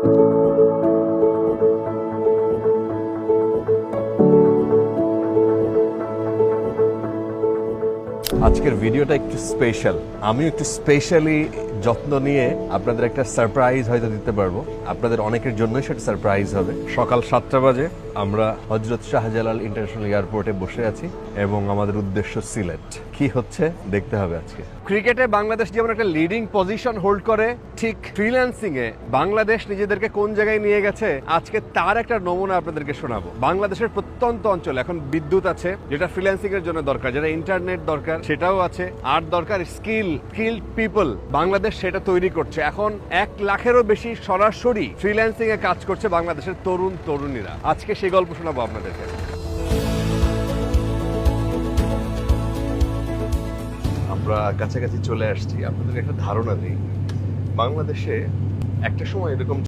আজকের ভিডিওটা একটু স্পেশাল। আমি একটু স্পেশালি যত্ন নিয়ে আপনাদের একটা সারপ্রাইজ হয়তো দিতে পারবো। আপনাদের অনেকের জন্যই সেটা সারপ্রাইজ হবে। সকাল 7টা বাজে আমরা হযরত শাহজালাল ইন্টারন্যাশনাল এয়ারপোর্টে বসে আছি এবং আমাদের উদ্দেশ্য সিলেট। কি হচ্ছে দেখতে হবে আজকে। ক্রিকেটে বাংলাদেশ যেমন একটা লিডিং পজিশন হোল্ড করে, ঠিক ফ্রিল্যান্সিং এ বাংলাদেশ নিজেদেরকে কোন জায়গায় নিয়ে গেছে আজকে তার একটা নমুনা আপনাদেরকে শোনাবো। বাংলাদেশের প্রত্যন্ত অঞ্চলে এখন বিদ্যুৎ আছে, যেটা ফ্রিল্যান্সিং এর জন্য দরকার, যেটা ইন্টারনেট দরকার সেটাও আছে, আর দরকার স্কিল্ড পিপল। বাংলাদেশ সেটা তৈরি করছে। এখন 1 লাখেরও বেশি সরাসরি ফ্রিল্যান্সিং এ কাজ করছে বাংলাদেশের তরুণ তরুণীরা। আজকে সেই গল্প শোনাবো আপনাদেরকে। আমরা কাছাকাছি চলে আসছি। আপনাদের একটা ধারণা দিই, বাংলাদেশে একটা সময় এরকম